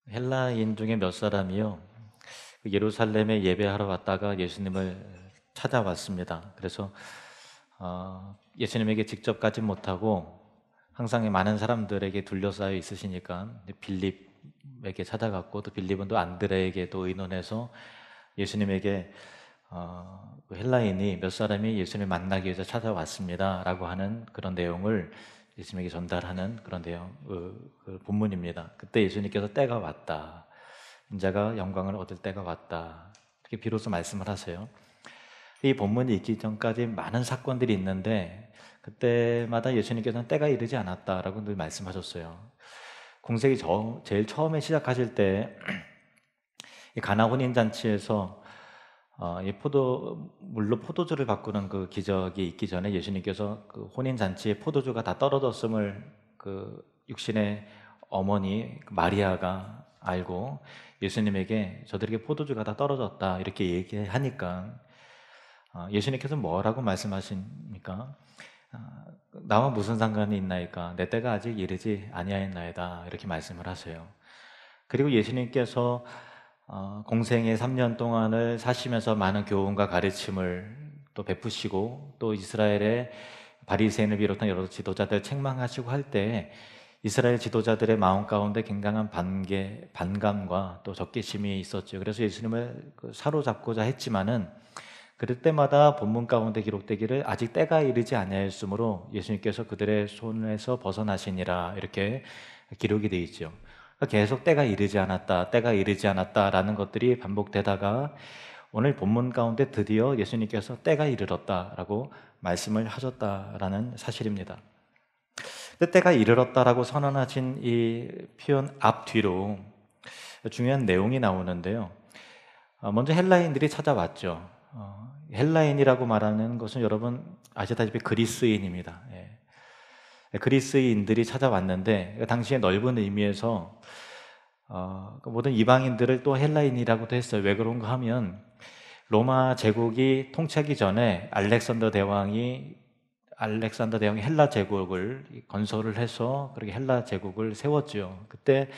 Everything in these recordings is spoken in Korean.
헬라인 중에 몇 사람이요, 예루살렘에 예배하러 왔다가 예수님을 찾아왔습니다. 그래서 예수님에게 직접 가지 못하고 항상 많은 사람들에게 둘러싸여 있으시니까 빌립에게 찾아갔고, 또 빌립은 또 안드레에게도 의논해서 예수님에게 그 헬라인이 몇 사람이 예수님을 만나기 위해서 찾아왔습니다 라고 하는 그런 내용을 예수님에게 전달하는 그런 내용, 그 본문입니다. 그때 예수님께서 때가 왔다, 인자가 영광을 얻을 때가 왔다, 이렇게 비로소 말씀을 하세요. 이 본문이 있기 전까지 많은 사건들이 있는데 그때마다 예수님께서는 때가 이르지 않았다라고 늘 말씀하셨어요. 공생이 제일 처음에 시작하실 때 가나 혼인 잔치에서 이 물로 포도주를 바꾸는 그 기적이 있기 전에 예수님께서 그 혼인 잔치에 포도주가 다 떨어졌음을 그 육신의 어머니 마리아가 알고 예수님에게 저들에게 포도주가 다 떨어졌다 이렇게 얘기하니까 예수님께서 뭐라고 말씀하십니까? 나와 무슨 상관이 있나이까? 내 때가 아직 이르지 아니하였나이다 이렇게 말씀을 하세요. 그리고 예수님께서 공생의 3년 동안을 사시면서 많은 교훈과 가르침을 또 베푸시고, 또 이스라엘의 바리새인을 비롯한 여러 지도자들 책망하시고 할 때 이스라엘 지도자들의 마음 가운데 굉장한 반감과 또 적개심이 있었죠. 그래서 예수님을 사로잡고자 했지만은 그럴 때마다 본문 가운데 기록되기를 아직 때가 이르지 아니하였으므로 예수님께서 그들의 손에서 벗어나시니라 이렇게 기록이 되어 있죠. 계속 때가 이르지 않았다, 때가 이르지 않았다라는 것들이 반복되다가 오늘 본문 가운데 드디어 예수님께서 때가 이르렀다라고 말씀을 하셨다라는 사실입니다. 때가 이르렀다라고 선언하신 이 표현 앞뒤로 중요한 내용이 나오는데요. 먼저 헬라인들이 찾아왔죠. 헬라인이라고 말하는 것은 여러분 아시다시피 그리스인입니다. 그리스인들이 찾아왔는데 당시의 넓은 의미에서 모든 이방인들을 또 헬라인이라고도 했어요. 왜 그런가 하면 로마 제국이 통치하기 전에 알렉산더 대왕이 헬라 제국을 건설을 해서 그렇게 헬라 제국을 세웠죠. 그때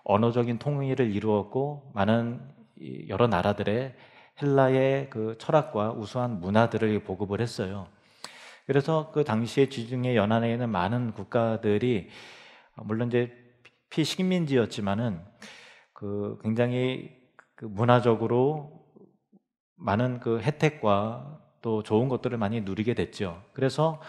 언어적인 통일을 이루었고 많은 여러 나라들의 헬라의 그 철학과 우수한 문화들을 보급을 했어요. 그래서 그 당시에 지중해 연안에 있는 많은 국가들이 물론 이제 피식민지였지만은 그 굉장히 그 문화적으로 많은 그 혜택과 또 좋은 것들을 많이 누리게 됐죠. 그래서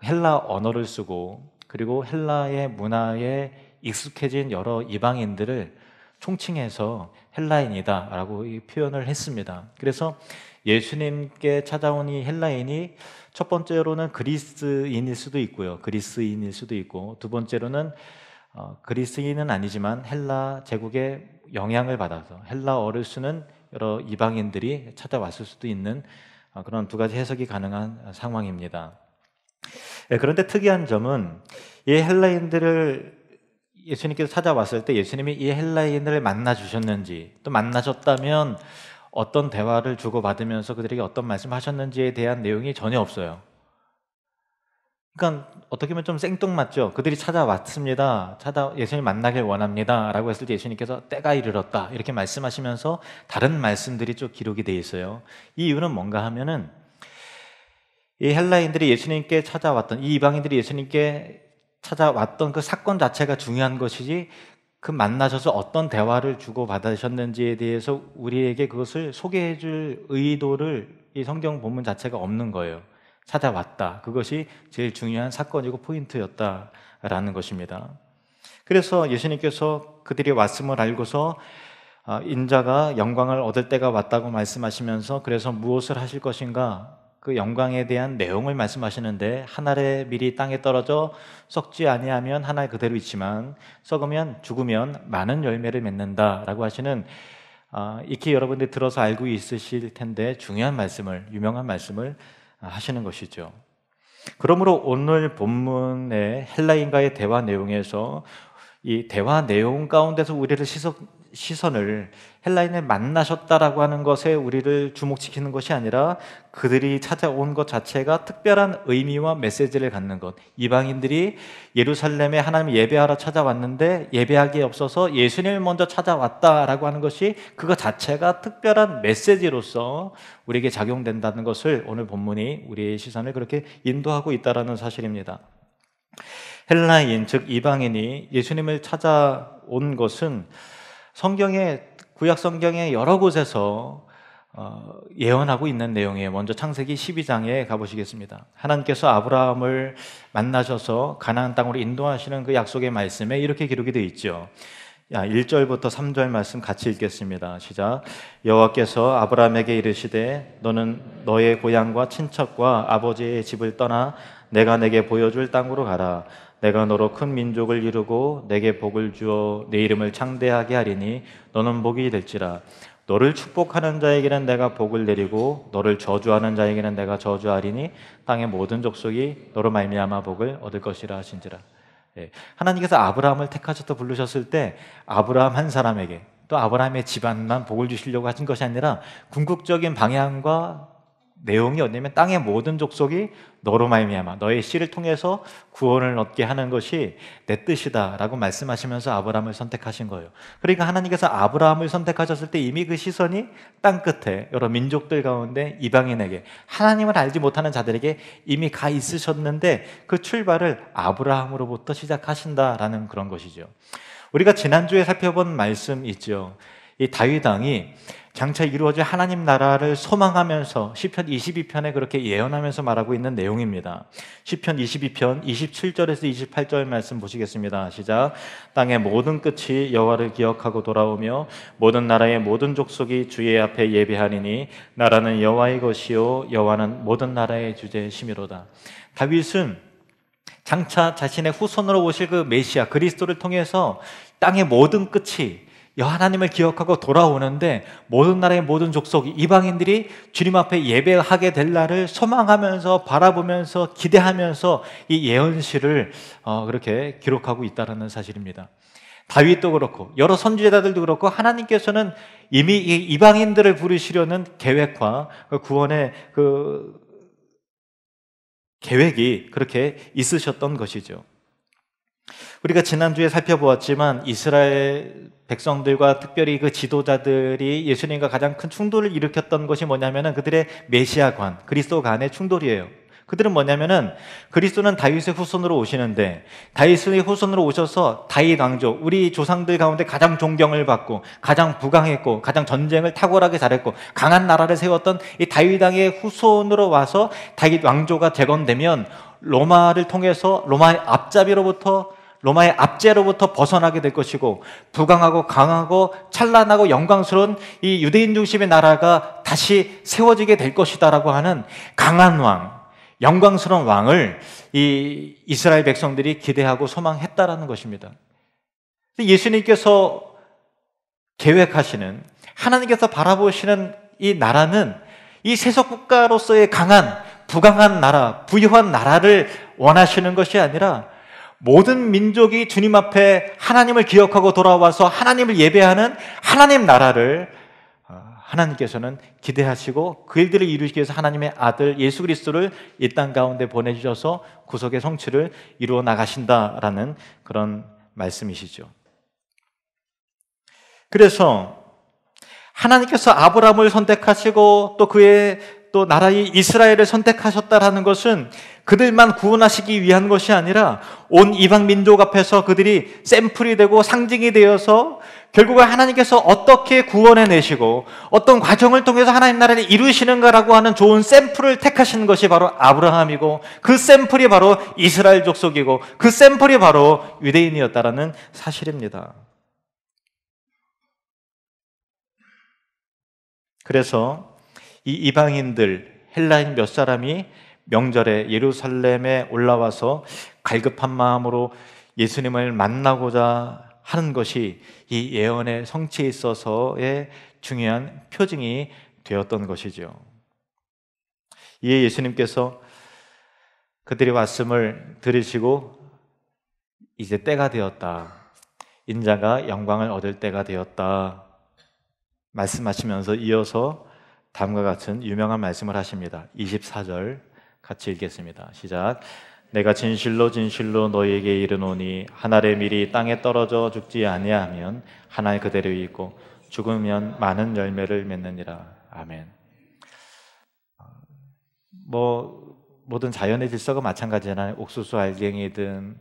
헬라 언어를 쓰고 그리고 헬라의 문화에 익숙해진 여러 이방인들을 총칭해서 헬라인이다라고 표현을 했습니다. 그래서 예수님께 찾아온 이 헬라인이 첫 번째로는 그리스인일 수도 있고요. 그리스인일 수도 있고, 두 번째로는 그리스인은 아니지만 헬라 제국의 영향을 받아서 헬라어를 쓰는 여러 이방인들이 찾아왔을 수도 있는 그런 두 가지 해석이 가능한 상황입니다. 그런데 특이한 점은 이 헬라인들을 예수님께서 찾아왔을 때 예수님이 이 헬라인을 만나 주셨는지, 또 만나셨다면 어떤 대화를 주고받으면서 그들에게 어떤 말씀하셨는지에 대한 내용이 전혀 없어요. 그러니까 어떻게 보면 좀 생뚱맞죠. 그들이 찾아왔습니다. 예수님 만나길 원합니다 라고 했을 때 예수님께서 때가 이르렀다 이렇게 말씀하시면서 다른 말씀들이 좀 기록이 되어 있어요. 이 이유는 뭔가 하면은 이 헬라인들이 예수님께 찾아왔던, 이 이방인들이 예수님께 찾아왔던 그 사건 자체가 중요한 것이지, 그 만나셔서 어떤 대화를 주고받으셨는지에 대해서 우리에게 그것을 소개해 줄 의도를 이 성경 본문 자체가 없는 거예요. 찾아왔다, 그것이 제일 중요한 사건이고 포인트였다라는 것입니다. 그래서 예수님께서 그들이 왔음을 알고서 인자가 영광을 얻을 때가 왔다고 말씀하시면서 그래서 무엇을 하실 것인가, 그 영광에 대한 내용을 말씀하시는데, 한 알의 밀이 땅에 떨어져 썩지 아니하면 한 알 그대로 있지만 썩으면 죽으면 많은 열매를 맺는다라고 하시는, 익히 여러분들 들어서 알고 있으실 텐데 중요한 말씀을, 유명한 말씀을 하시는 것이죠. 그러므로 오늘 본문의 헬라인과의 대화 내용에서 이 대화 내용 가운데서 우리를 시선을 헬라인을 만나셨다라고 하는 것에 우리를 주목시키는 것이 아니라 그들이 찾아온 것 자체가 특별한 의미와 메시지를 갖는 것. 이방인들이 예루살렘에 하나님 예배하러 찾아왔는데 예배하기에 없어서 예수님을 먼저 찾아왔다라고 하는 것이 그것 자체가 특별한 메시지로서 우리에게 작용된다는 것을 오늘 본문이 우리의 시선을 그렇게 인도하고 있다는 사실입니다. 헬라인, 즉 이방인이 예수님을 찾아온 것은 구약 성경의 여러 곳에서 예언하고 있는 내용이에요. 먼저 창세기 12장에 가보시겠습니다. 하나님께서 아브라함을 만나셔서 가나안 땅으로 인도하시는 그 약속의 말씀에 이렇게 기록이 되어 있죠. 1절부터 3절 말씀 같이 읽겠습니다. 시작. 여호와께서 아브라함에게 이르시되 너는 너의 고향과 친척과 아버지의 집을 떠나 내가 내게 보여줄 땅으로 가라. 내가 너로 큰 민족을 이루고 내게 복을 주어 내 이름을 창대하게 하리니 너는 복이 될지라. 너를 축복하는 자에게는 내가 복을 내리고 너를 저주하는 자에게는 내가 저주하리니 땅의 모든 족속이 너로 말미암아 복을 얻을 것이라 하신지라. 하나님께서 아브라함을 택하셔서 부르셨을 때 아브라함 한 사람에게 또 아브라함의 집안만 복을 주시려고 하신 것이 아니라 궁극적인 방향과 내용이 어디냐면 땅의 모든 족속이 너로 말미암아 너의 씨를 통해서 구원을 얻게 하는 것이 내 뜻이다라고 말씀하시면서 아브라함을 선택하신 거예요. 그러니까 하나님께서 아브라함을 선택하셨을 때 이미 그 시선이 땅 끝에 여러 민족들 가운데 이방인에게 하나님을 알지 못하는 자들에게 이미 가 있으셨는데 그 출발을 아브라함으로부터 시작하신다라는 그런 것이죠. 우리가 지난주에 살펴본 말씀 있죠. 이 다윗 왕이 장차 이루어질 하나님 나라를 소망하면서 시편 22편에 그렇게 예언하면서 말하고 있는 내용입니다. 시편 22편 27절에서 28절 말씀 보시겠습니다. 시작. 땅의 모든 끝이 여호와를 기억하고 돌아오며 모든 나라의 모든 족속이 주의 앞에 예배하리니 나라는 여호와의 것이요 여호와는 모든 나라의 주제심이로다. 다윗은 장차 자신의 후손으로 오실 그 메시아 그리스도를 통해서 땅의 모든 끝이 하나님을 기억하고 돌아오는데 모든 나라의 모든 족속 이방인들이 주님 앞에 예배하게 될 날을 소망하면서 바라보면서 기대하면서 이 예언시를 그렇게 기록하고 있다는 사실입니다. 다윗도 그렇고 여러 선지자들도 그렇고 하나님께서는 이미 이 이방인들을 부르시려는 계획과 구원의 그 계획이 그렇게 있으셨던 것이죠. 우리가 지난주에 살펴보았지만 이스라엘 백성들과 특별히 그 지도자들이 예수님과 가장 큰 충돌을 일으켰던 것이 뭐냐면은 그들의 메시아관, 그리스도 간의 충돌이에요. 그들은 뭐냐면은 그리스도는 다윗의 후손으로 오시는데 다윗의 후손으로 오셔서 다윗 왕족, 우리 조상들 가운데 가장 존경을 받고 가장 부강했고 가장 전쟁을 탁월하게 잘했고 강한 나라를 세웠던 이 다윗 왕의 후손으로 와서 다윗 왕조가 재건되면 로마를 통해서 로마의 압제로부터 벗어나게 될 것이고 부강하고 강하고 찬란하고 영광스러운 이 유대인 중심의 나라가 다시 세워지게 될 것이다라고 하는 강한 왕, 영광스러운 왕을 이 이스라엘 백성들이 기대하고 소망했다라는 것입니다. 예수님께서 계획하시는 하나님께서 바라보시는 이 나라는 이 세속 국가로서의 강한 부강한 나라, 부유한 나라를 원하시는 것이 아니라 모든 민족이 주님 앞에 하나님을 기억하고 돌아와서 하나님을 예배하는 하나님 나라를 하나님께서는 기대하시고 그 일들을 이루시기 위해서 하나님의 아들 예수 그리스도를 이 땅 가운데 보내주셔서 구속의 성취를 이루어 나가신다라는 그런 말씀이시죠. 그래서 하나님께서 아브라함을 선택하시고 또 그의 또 나라의 이스라엘을 선택하셨다라는 것은 그들만 구원하시기 위한 것이 아니라 온 이방 민족 앞에서 그들이 샘플이 되고 상징이 되어서 결국은 하나님께서 어떻게 구원해내시고 어떤 과정을 통해서 하나님 나라를 이루시는가라고 하는 좋은 샘플을 택하신 것이 바로 아브라함이고 그 샘플이 바로 이스라엘 족속이고 그 샘플이 바로 유대인이었다라는 사실입니다. 그래서 이 이방인들 헬라인 몇 사람이 명절에 예루살렘에 올라와서 갈급한 마음으로 예수님을 만나고자 하는 것이 이 예언의 성취에 있어서의 중요한 표징이 되었던 것이죠. 이에 예수님께서 그들이 왔음을 들으시고 이제 때가 되었다. 인자가 영광을 얻을 때가 되었다 말씀하시면서 이어서 다음과 같은 유명한 말씀을 하십니다. 24절 같이 읽겠습니다. 시작. 내가 진실로 진실로 너희에게 이르노니 한 알의 밀이 땅에 떨어져 죽지 아니하면 한 알 그대로 있고 죽으면 많은 열매를 맺느니라. 아멘. 모든 자연의 질서가 마찬가지잖아요. 옥수수 알갱이든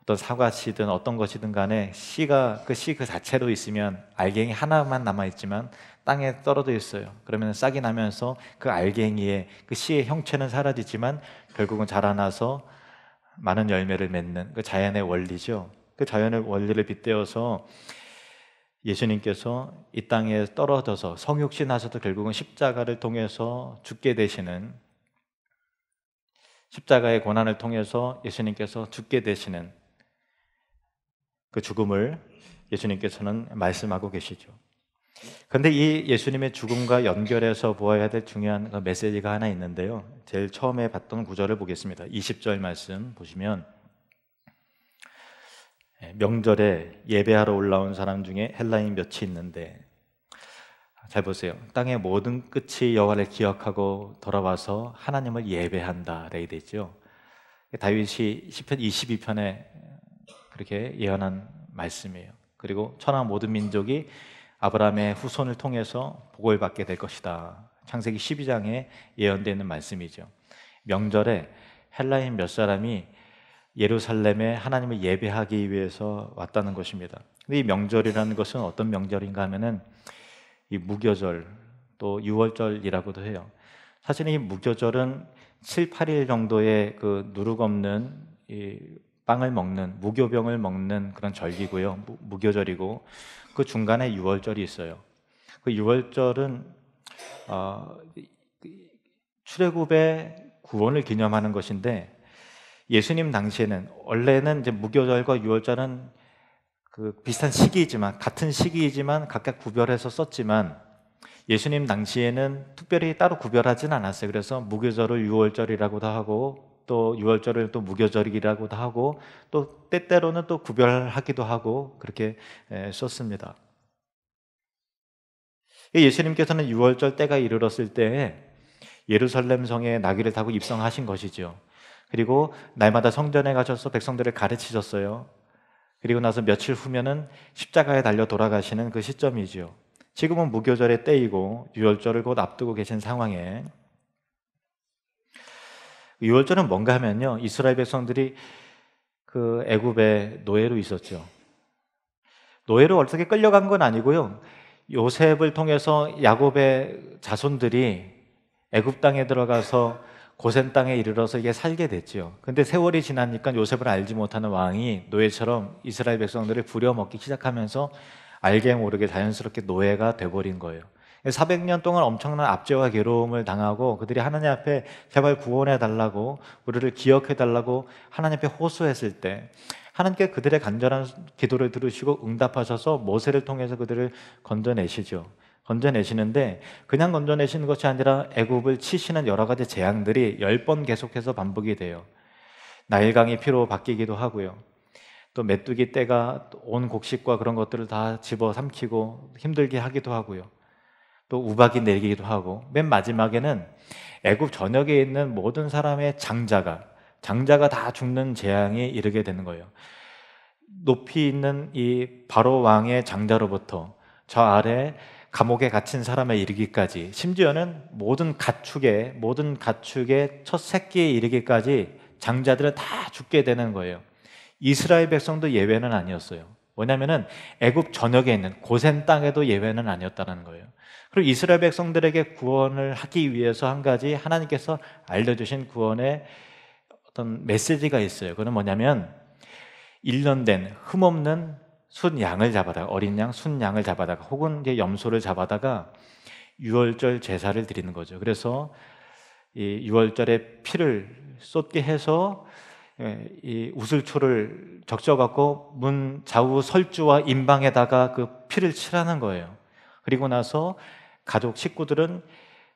어떤 사과씨든 어떤 것이든 간에 그 씨 그 자체로 있으면 알갱이 하나만 남아있지만 땅에 떨어져 있어요. 그러면 싹이 나면서 그 알갱이의 그 씨의 형체는 사라지지만 결국은 자라나서 많은 열매를 맺는 그 자연의 원리죠. 그 자연의 원리를 빗대어서 예수님께서 이 땅에 떨어져서 성육신 하셔도 결국은 십자가를 통해서 죽게 되시는, 십자가의 고난을 통해서 예수님께서 죽게 되시는 그 죽음을 예수님께서는 말씀하고 계시죠. 그런데 이 예수님의 죽음과 연결해서 보아야 될 중요한 그 메시지가 하나 있는데요. 제일 처음에 봤던 구절을 보겠습니다. 20절 말씀 보시면 명절에 예배하러 올라온 사람 중에 헬라인 몇이 있는데, 잘 보세요. 땅의 모든 끝이 여호와를 기억하고 돌아와서 하나님을 예배한다 라고 되죠. 다윗이 시편 22편에 그렇게 예언한 말씀이에요. 그리고 천하 모든 민족이 아브라함의 후손을 통해서 복을 받게 될 것이다. 창세기 12장에 예언되는 말씀이죠. 명절에 헬라인 몇 사람이 예루살렘에 하나님을 예배하기 위해서 왔다는 것입니다. 근데 이 명절이라는 것은 어떤 명절인가 하면은 이 무교절 또 유월절이라고도 해요. 사실 이 무교절은 7, 8일 정도의 그 누룩 없는 이 빵을 먹는, 무교병을 먹는 그런 절기고요. 무교절이고 그 중간에 유월절이 있어요. 그 유월절은 출애굽의 구원을 기념하는 것인데, 예수님 당시에는 원래는 이제 무교절과 유월절은 그 비슷한 시기이지만, 같은 시기이지만 각각 구별해서 썼지만 예수님 당시에는 특별히 따로 구별하지는 않았어요. 그래서 무교절을 유월절이라고도 하고 또 유월절을 또 무교절이라고도 하고 또 때때로는 또 구별하기도 하고 그렇게 썼습니다. 예수님께서는 유월절 때가 이르렀을 때 예루살렘 성에 나귀를 타고 입성하신 것이죠. 그리고 날마다 성전에 가셔서 백성들을 가르치셨어요. 그리고 나서 며칠 후면은 십자가에 달려 돌아가시는 그 시점이죠. 지금은 무교절의 때이고 유월절을 곧 앞두고 계신 상황에, 유월절은 뭔가 하면요, 이스라엘 백성들이 그 애굽의 노예로 있었죠. 노예로 어떻게 끌려간 건 아니고요, 요셉을 통해서 야곱의 자손들이 애굽 땅에 들어가서 고센 땅에 이르러서 이게 살게 됐죠. 근데 세월이 지나니까 요셉을 알지 못하는 왕이 노예처럼 이스라엘 백성들을 부려먹기 시작하면서 알게 모르게 자연스럽게 노예가 돼버린 거예요. 400년 동안 엄청난 압제와 괴로움을 당하고 그들이 하나님 앞에 제발 구원해 달라고, 우리를 기억해 달라고 하나님 앞에 호소했을 때 하나님께 그들의 간절한 기도를 들으시고 응답하셔서 모세를 통해서 그들을 건져내시죠. 건져내시는데 그냥 건져내시는 것이 아니라 애굽을 치시는 여러 가지 재앙들이 10번 계속해서 반복이 돼요. 나일강이 피로 바뀌기도 하고요. 또 메뚜기 떼가 온 곡식과 그런 것들을 다 집어삼키고 힘들게 하기도 하고요. 또 우박이 내리기도 하고, 맨 마지막에는 애굽 전역에 있는 모든 사람의 장자가 다 죽는 재앙이 이르게 되는 거예요. 높이 있는 이 바로 왕의 장자로부터 저 아래 감옥에 갇힌 사람에 이르기까지, 심지어는 모든 가축의 첫 새끼에 이르기까지 장자들은 다 죽게 되는 거예요. 이스라엘 백성도 예외는 아니었어요. 뭐냐면은 애굽 전역에 있는 고센 땅에도 예외는 아니었다는 거예요. 그리고 이스라엘 백성들에게 구원을 하기 위해서 한 가지 하나님께서 알려주신 구원의 어떤 메시지가 있어요. 그건 뭐냐면 1년 된 흠없는 순 양을 잡아다가, 어린 양, 순 양을 잡아다가, 혹은 이제 염소를 잡아다가 유월절 제사를 드리는 거죠. 그래서 이 유월절에 피를 쏟게 해서 이 우슬초를 적셔갖고 문 좌우 설주와 임방에다가 그 피를 칠하는 거예요. 그리고 나서 가족 식구들은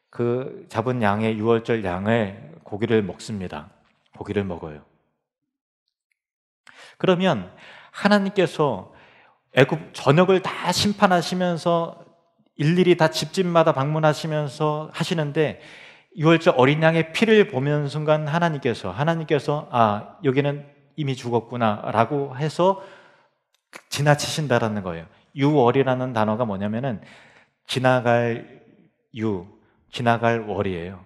그 잡은 양의 유월절 양을 고기를 먹습니다. 고기를 먹어요. 그러면 하나님께서 애굽 전역을 다 심판하시면서 일일이 다 집집마다 방문하시면서 하시는데 유월절 어린 양의 피를 보는 순간 하나님께서 여기는 이미 죽었구나 라고 해서 지나치신다라는 거예요. 유월이라는 단어가 뭐냐면은 지나갈 월이에요.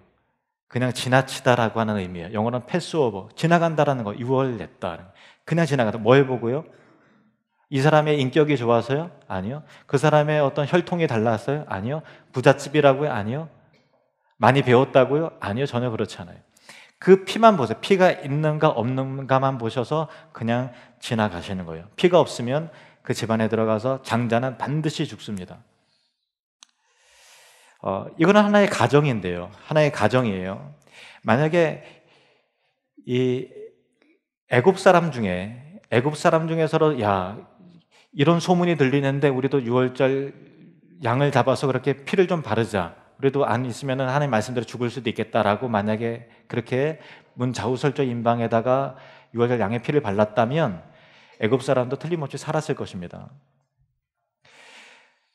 그냥 지나치다라고 하는 의미예요. 영어로는 패스오버, 지나간다라는 거, 유월냈다. 그냥 지나가다. 뭘 보고요? 이 사람의 인격이 좋아서요? 아니요. 그 사람의 어떤 혈통이 달랐어요? 아니요. 부잣집이라고요? 아니요. 많이 배웠다고요? 아니요. 전혀 그렇지 않아요. 그 피만 보세요. 피가 있는가 없는가만 보셔서 그냥 지나가시는 거예요. 피가 없으면 그 집안에 들어가서 장자는 반드시 죽습니다. 이거는 하나의 가정인데요. 하나의 가정이에요. 만약에 이 애굽 사람 중에서도 이런 소문이 들리는데 우리도 유월절 양을 잡아서 그렇게 피를 좀 바르자. 우리도 안 있으면 하나님 말씀대로 죽을 수도 있겠다라고 만약에 그렇게 문 좌우설적 임방에다가 유월절 양의 피를 발랐다면 애굽 사람도 틀림없이 살았을 것입니다.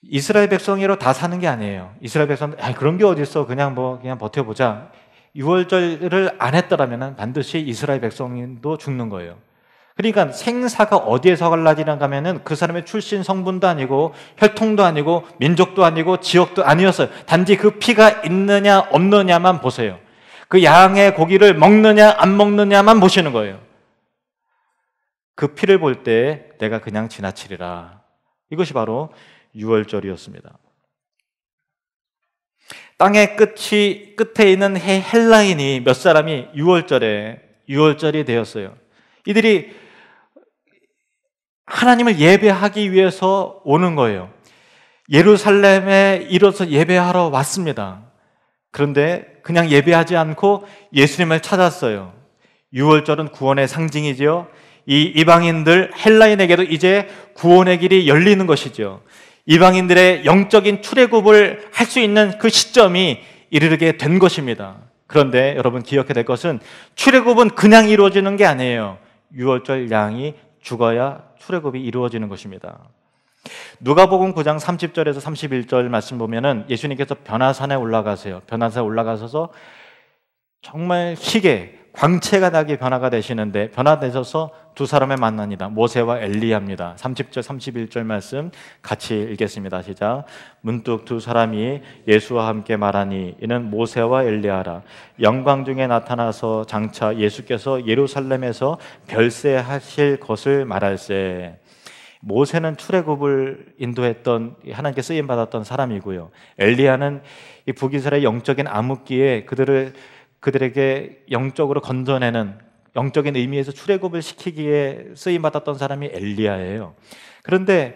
이스라엘 백성으로 다 사는 게 아니에요. 이스라엘 백성들 그런 게 어디 있어? 그냥 버텨보자. 유월절을 안 했더라면 반드시 이스라엘 백성도 죽는 거예요. 그러니까 생사가 어디에서 갈라지는가 하면은 그 사람의 출신 성분도 아니고 혈통도 아니고 민족도 아니고 지역도 아니었어요. 단지 그 피가 있느냐 없느냐만 보세요. 그 양의 고기를 먹느냐 안 먹느냐만 보시는 거예요. 그 피를 볼 때 내가 그냥 지나치리라. 이것이 바로 유월절이었습니다. 땅의 끝에 있는 헬라인이 몇 사람이 유월절이 되었어요. 이들이 하나님을 예배하기 위해서 오는 거예요. 예루살렘에 이뤄서 예배하러 왔습니다. 그런데 그냥 예배하지 않고 예수님을 찾았어요. 유월절은 구원의 상징이죠. 이 이방인들 헬라인에게도 이제 구원의 길이 열리는 것이죠. 이방인들의 영적인 출애굽을 할 수 있는 그 시점이 이르게 된 것입니다. 그런데 여러분 기억해야 될 것은 출애굽은 그냥 이루어지는 게 아니에요. 유월절 양이 죽어야 출애굽이 이루어지는 것입니다. 누가복음 9장 30절에서 31절 말씀 보면은 예수님께서 변화산에 올라가세요. 변화산에 올라가셔서 정말 희게 광채가 나게 변화가 되시는데 변화되셔서 두 사람을 만납니다. 모세와 엘리야입니다. 30절 31절 말씀 같이 읽겠습니다. 시작. 문득 두 사람이 예수와 함께 말하니 이는 모세와 엘리야라. 영광 중에 나타나서 장차 예수께서 예루살렘에서 별세하실 것을 말할세. 모세는 출애굽을 인도했던 하나님께 쓰임 받았던 사람이고요. 엘리야는 이 북이스라엘 영적인 암흑기에 그들에게 영적으로 건져내는 영적인 의미에서 출애굽을 시키기에 쓰임 받았던 사람이 엘리야예요. 그런데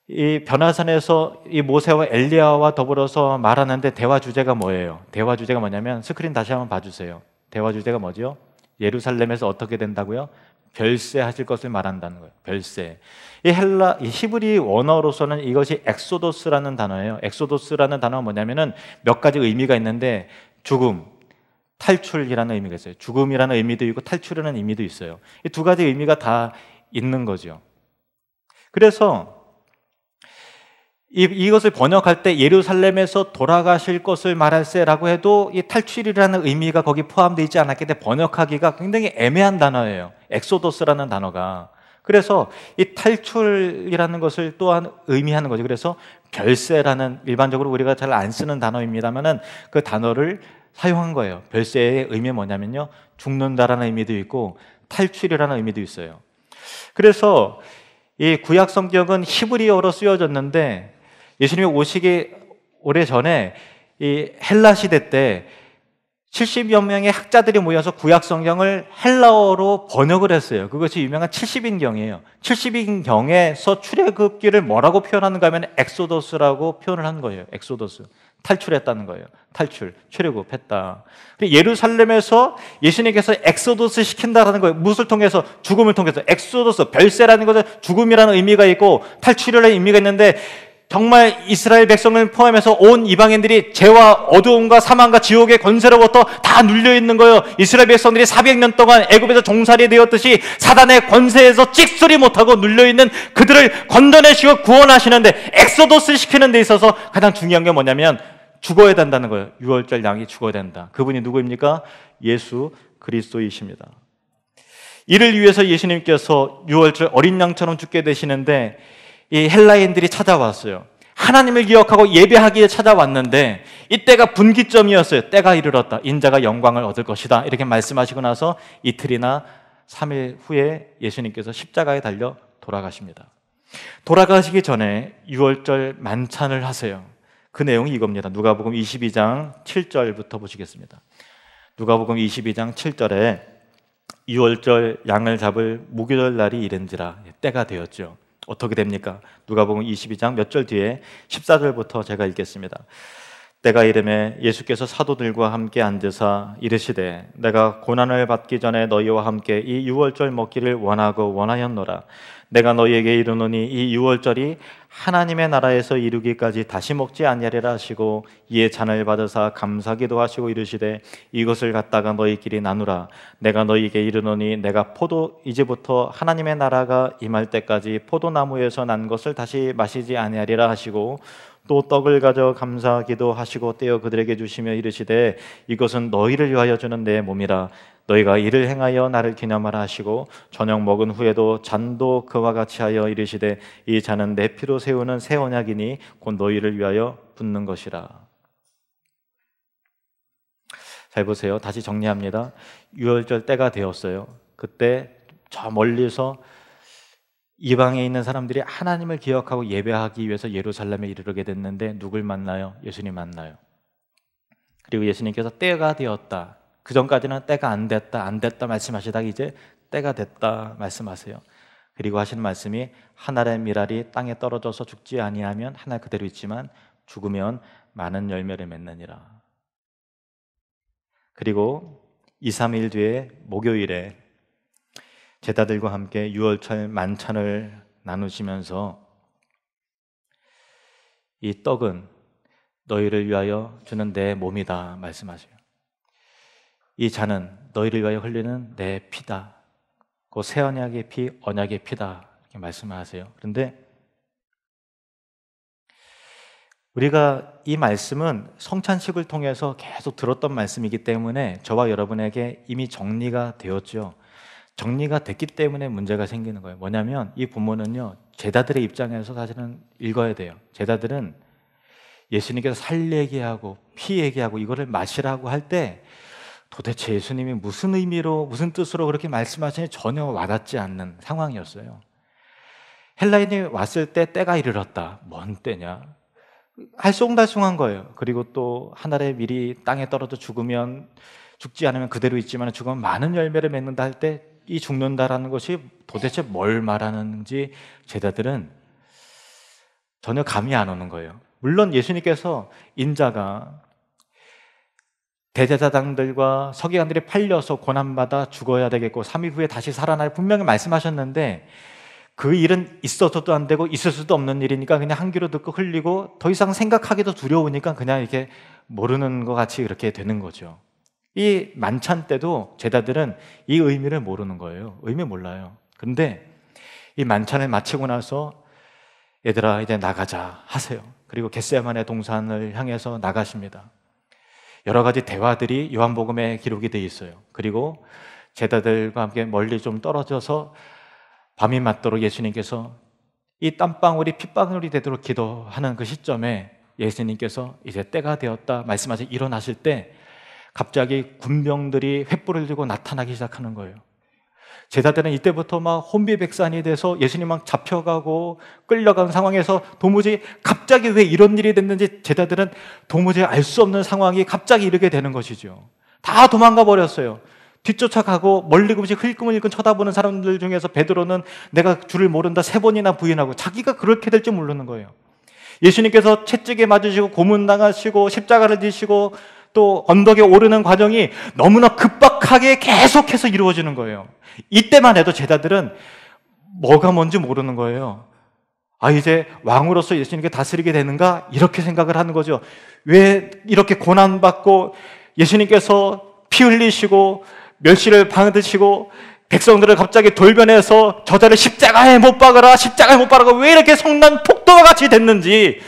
이 변화산에서 이 모세와 엘리야와 더불어서 말하는데 대화 주제가 뭐예요? 대화 주제가 뭐냐면 스크린 다시 한번 봐주세요. 대화 주제가 뭐죠? 예루살렘에서 어떻게 된다고요? 별세하실 것을 말한다는 거예요. 별세. 이 히브리 원어로서는 이것이 엑소도스라는 단어예요. 엑소도스라는 단어가 뭐냐면은 몇 가지 의미가 있는데 죽음, 탈출이라는 의미가 있어요. 죽음이라는 의미도 있고 탈출이라는 의미도 있어요. 이 두 가지 의미가 다 있는 거죠. 그래서 이것을 번역할 때 예루살렘에서 돌아가실 것을 말할세라고 해도 이 탈출이라는 의미가 거기 포함되어 있지 않았기 때문에 번역하기가 굉장히 애매한 단어예요. 엑소더스라는 단어가. 그래서 이 탈출이라는 것을 또한 의미하는 거죠. 그래서 별세라는 일반적으로 우리가 잘 안 쓰는 단어입니다만은 그 단어를 사용한 거예요. 별세의 의미는 뭐냐면요, 죽는다라는 의미도 있고 탈출이라는 의미도 있어요. 그래서 이 구약 성경은 히브리어로 쓰여졌는데 예수님이 오시기 오래전에 이 헬라 시대 때 70여 명의 학자들이 모여서 구약 성경을 헬라어로 번역을 했어요. 그것이 유명한 70인경이에요. 70인경에서 출애굽기를 뭐라고 표현하는가 하면 엑소더스라고 표현을 한 거예요. 엑소더스. 탈출했다는 거예요. 탈출, 출애굽했다. 예루살렘에서 예수님께서 엑소더스 시킨다라는 거예요. 무엇을 통해서? 죽음을 통해서. 엑소더스, 별세라는 것은 죽음이라는 의미가 있고 탈출이라는 의미가 있는데 정말 이스라엘 백성을 포함해서 온 이방인들이 죄와 어두움과 사망과 지옥의 권세로부터 다 눌려 있는 거예요. 이스라엘 백성들이 400년 동안 애굽에서 종살이 되었듯이 사단의 권세에서 찍소리 못하고 눌려 있는 그들을 건져내시고 구원하시는데, 엑소더스 시키는 데 있어서 가장 중요한 게 뭐냐면 죽어야 된다는 거예요. 유월절 양이 죽어야 된다. 그분이 누구입니까? 예수 그리스도이십니다. 이를 위해서 예수님께서 유월절 어린 양처럼 죽게 되시는데, 이 헬라인들이 찾아왔어요. 하나님을 기억하고 예배하기에 찾아왔는데 이때가 분기점이었어요. 때가 이르렀다. 인자가 영광을 얻을 것이다. 이렇게 말씀하시고 나서 이틀이나 3일 후에 예수님께서 십자가에 달려 돌아가십니다. 돌아가시기 전에 유월절 만찬을 하세요. 그 내용이 이겁니다. 누가복음 22장 7절부터 보시겠습니다. 누가복음 22장 7절에 유월절 양을 잡을 무교절 날이 이른지라, 때가 되었죠. 어떻게 됩니까? 누가복음 22장 몇 절 뒤에 14절부터 제가 읽겠습니다. 때가 이르매 예수께서 사도들과 함께 앉으사 이르시되, 내가 고난을 받기 전에 너희와 함께 이 유월절 먹기를 원하고 원하였노라. 내가 너희에게 이르노니 이 유월절이 하나님의 나라에서 이루기까지 다시 먹지 아니하리라 하시고, 이에 잔을 받으사 감사기도 하시고 이르시되, 이것을 갖다가 너희끼리 나누라. 내가 너희에게 이르노니 내가 이제부터 하나님의 나라가 임할 때까지 포도나무에서 난 것을 다시 마시지 아니하리라 하시고, 또 떡을 가져 감사기도 하시고 떼어 그들에게 주시며 이르시되, 이것은 너희를 위하여 주는 내 몸이라. 너희가 이를 행하여 나를 기념하라 하시고, 저녁 먹은 후에도 잔도 그와 같이 하여 이르시되, 이 잔은 내 피로 세우는 새 언약이니 곧 너희를 위하여 붓는 것이라. 잘 보세요. 다시 정리합니다. 유월절 때가 되었어요. 그때 저 멀리서 이방에 있는 사람들이 하나님을 기억하고 예배하기 위해서 예루살렘에 이르게 됐는데 누굴 만나요? 예수님 만나요. 그리고 예수님께서 때가 되었다. 그 전까지는 때가 안 됐다 말씀하시다가 이제 때가 됐다 말씀하세요. 그리고 하시는 말씀이, 하늘의 미랄이 땅에 떨어져서 죽지 아니하면 하늘 그대로 있지만 죽으면 많은 열매를 맺느니라. 그리고 2, 3일 뒤에 목요일에 제자들과 함께 유월절 만찬을 나누시면서, 이 떡은 너희를 위하여 주는 내 몸이다 말씀하세요. 이 잔은 너희를 위하여 흘리는 내 피다. 그 새 언약의 피, 언약의 피다 이렇게 말씀하세요. 그런데 우리가 이 말씀은 성찬식을 통해서 계속 들었던 말씀이기 때문에 저와 여러분에게 이미 정리가 되었죠. 정리가 됐기 때문에 문제가 생기는 거예요. 뭐냐면 이 본문은요, 제자들의 입장에서 사실은 읽어야 돼요. 제자들은 예수님께서 살 얘기하고 피 얘기하고 이거를 마시라고 할 때 도대체 예수님이 무슨 의미로, 무슨 뜻으로 그렇게 말씀하시는지 전혀 와닿지 않는 상황이었어요. 헬라인이 왔을 때 때가 이르렀다. 뭔 때냐? 알쏭달쏭한 거예요. 그리고 또 하늘의 밀이 땅에 떨어져 죽지 않으면 그대로 있지만 죽으면 많은 열매를 맺는다 할 때 이 죽는다라는 것이 도대체 뭘 말하는지 제자들은 전혀 감이 안 오는 거예요. 물론 예수님께서 인자가 대제사장들과 서기관들이 팔려서 고난받아 죽어야 되겠고 3일 후에 다시 살아날 분명히 말씀하셨는데, 그 일은 있어서도 안 되고 있을 수도 없는 일이니까 그냥 한 귀로 듣고 흘리고 더 이상 생각하기도 두려우니까 그냥 이렇게 모르는 것 같이 그렇게 되는 거죠. 이 만찬 때도 제자들은 이 의미를 모르는 거예요. 의미 몰라요. 그런데 이 만찬을 마치고 나서 얘들아 이제 나가자 하세요. 그리고 겟세마네 동산을 향해서 나가십니다. 여러 가지 대화들이 요한복음에 기록이 되어 있어요. 그리고 제자들과 함께 멀리 좀 떨어져서 밤이 맞도록 예수님께서 이 땀방울이 핏방울이 되도록 기도하는 그 시점에 예수님께서 이제 때가 되었다 말씀하시고 일어나실 때 갑자기 군병들이 횃불을 들고 나타나기 시작하는 거예요. 제자들은 이때부터 막 혼비백산이 돼서 예수님 막 잡혀가고 끌려간 상황에서 도무지 갑자기 왜 이런 일이 됐는지 제자들은 도무지 알 수 없는 상황이 갑자기 이르게 되는 것이죠. 다 도망가 버렸어요. 뒤쫓아가고 멀리 금씩 흘끔흘끔 쳐다보는 사람들 중에서 베드로는 내가 주를 모른다 3번이나 부인하고 자기가 그렇게 될 줄 모르는 거예요. 예수님께서 채찍에 맞으시고 고문당하시고 십자가를 지시고 또 언덕에 오르는 과정이 너무나 급박하게 계속해서 이루어지는 거예요. 이때만 해도 제자들은 뭐가 뭔지 모르는 거예요. 아, 이제 왕으로서 예수님께 다스리게 되는가? 이렇게 생각을 하는 거죠. 왜 이렇게 고난받고 예수님께서 피 흘리시고 멸시를 받으시고 백성들을 갑자기 돌변해서 저자를 십자가에 못 박으라, 십자가에 못 박으라고 왜 이렇게 성난 폭도와 같이 됐는지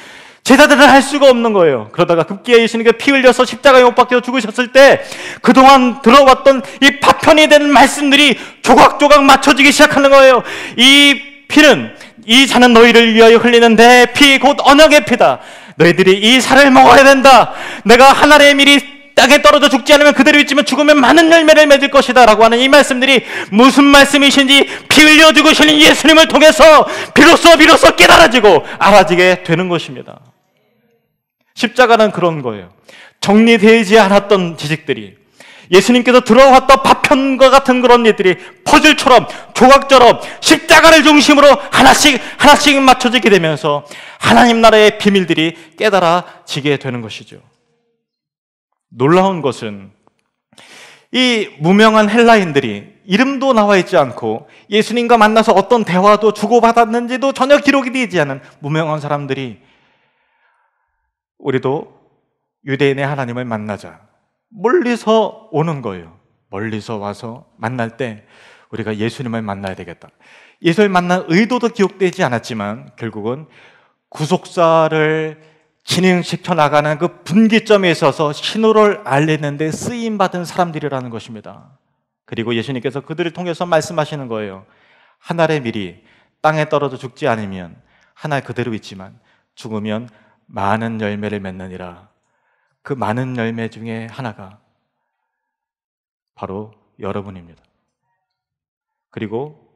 제자들은 알 수가 없는 거예요. 그러다가 급기야 예수님께 피 흘려서 십자가에 못 박혀 죽으셨을 때 그동안 들어왔던 이 파편이 된 말씀들이 조각조각 맞춰지기 시작하는 거예요. 이 피는, 이 잔은 너희를 위하여 흘리는 내 피, 곧 언약의 피다. 너희들이 이 살을 먹어야 된다. 내가 하늘의 밀이 땅에 떨어져 죽지 않으면 그대로 있지만 죽으면 많은 열매를 맺을 것이다 라고 하는 이 말씀들이 무슨 말씀이신지 피 흘려 죽으시는 예수님을 통해서 비로소 깨달아지고 알아지게 되는 것입니다. 십자가는 그런 거예요. 정리되지 않았던 지식들이 예수님께서 들어왔던 파편과 같은 그런 일들이 퍼즐처럼 조각처럼 십자가를 중심으로 하나씩 맞춰지게 되면서 하나님 나라의 비밀들이 깨달아지게 되는 것이죠. 놀라운 것은 이 무명한 헬라인들이 이름도 나와 있지 않고 예수님과 만나서 어떤 대화도 주고받았는지도 전혀 기록이 되지 않은 무명한 사람들이 우리도 유대인의 하나님을 만나자 멀리서 오는 거예요. 멀리서 와서 만날 때 우리가 예수님을 만나야 되겠다. 예수를 만난 의도도 기록되지 않았지만 결국은 구속사를 진행시켜 나가는 그 분기점에 있어서 신호를 알리는 데 쓰임받은 사람들이라는 것입니다. 그리고 예수님께서 그들을 통해서 말씀하시는 거예요. 한 알의 밀이 땅에 떨어져 죽지 않으면 한 알 그대로 있지만 죽으면 많은 열매를 맺느니라. 그 많은 열매 중에 하나가 바로 여러분입니다. 그리고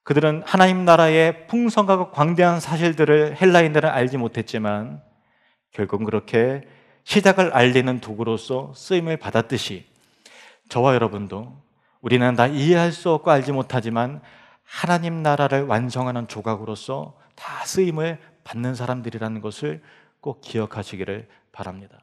그들은 하나님 나라의 풍성하고 광대한 사실들을 헬라인들은 알지 못했지만 결국 그렇게 시작을 알리는 도구로서 쓰임을 받았듯이 저와 여러분도 우리는 다 이해할 수 없고 알지 못하지만 하나님 나라를 완성하는 조각으로서 다 쓰임을 받는 사람들이라는 것을 꼭 기억하시기를 바랍니다.